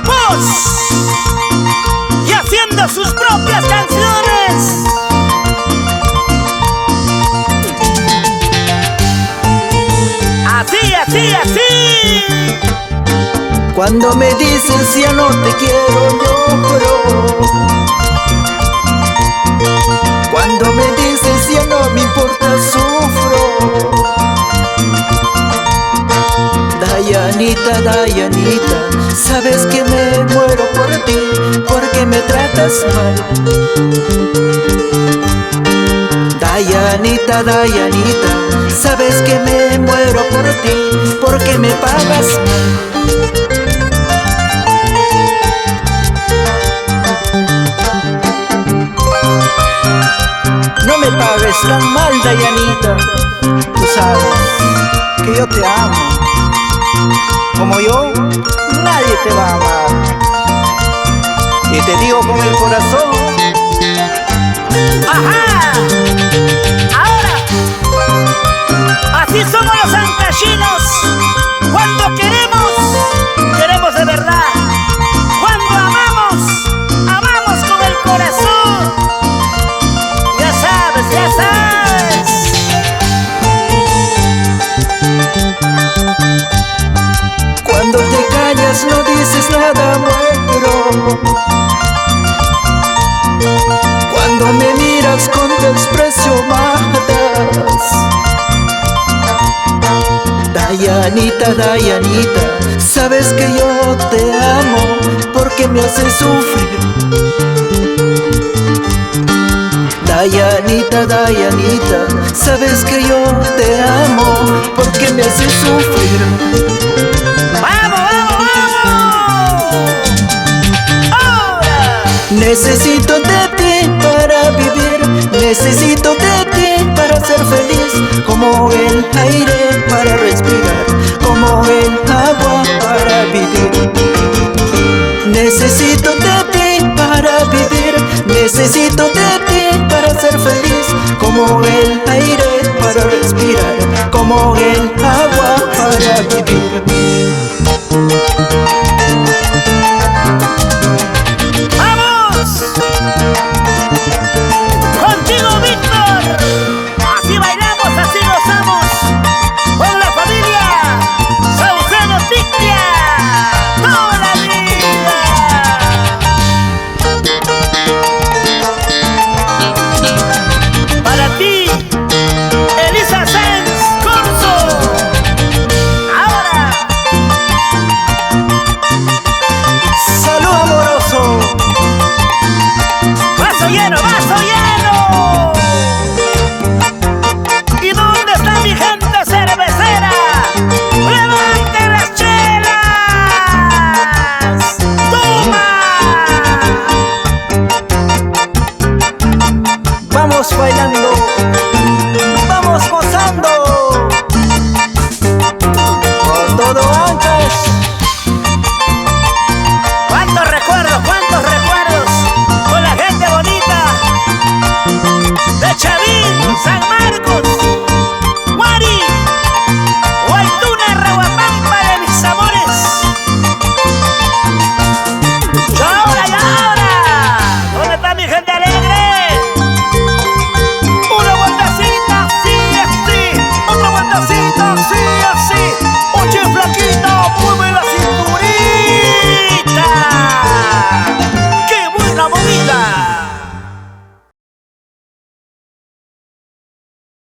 Voz y haciendo sus propias canciones. Así, así, así. Cuando me dices ya no te quiero, lloro. Cuando me dices ya no me importa, sufro. Dayanita, Dayanita, sabes que me muero por ti, porque me tratas mal. Dayanita, Dayanita, sabes que me muero por ti, porque me pagas mal. No me pagues tan mal, Dayanita. Tú sabes que yo te amo. Como yo, nadie te va a amar. Y te digo con el corazón. ¡Ajá! Ahora, así somos los ancachinos. Cuando queremos, queremos de verdad. Cuando amamos, amamos con el corazón. Ya sabes, ya sabes. Cuando te callas no dices nada, muero. Cuando me miras con desprecio matas. Dayanita, Dayanita, sabes que yo te amo, porque me haces sufrir. Dayanita, Dayanita, sabes que yo te amo, porque me haces sufrir. ¡Vamos, vamos, vamos! ¡Ahora! Necesito de ti para vivir, necesito de ti para ser feliz, como el aire para respirar, como el agua para vivir. Necesito de ti para vivir, necesito de ti para ser feliz, como el aire para respirar, como el agua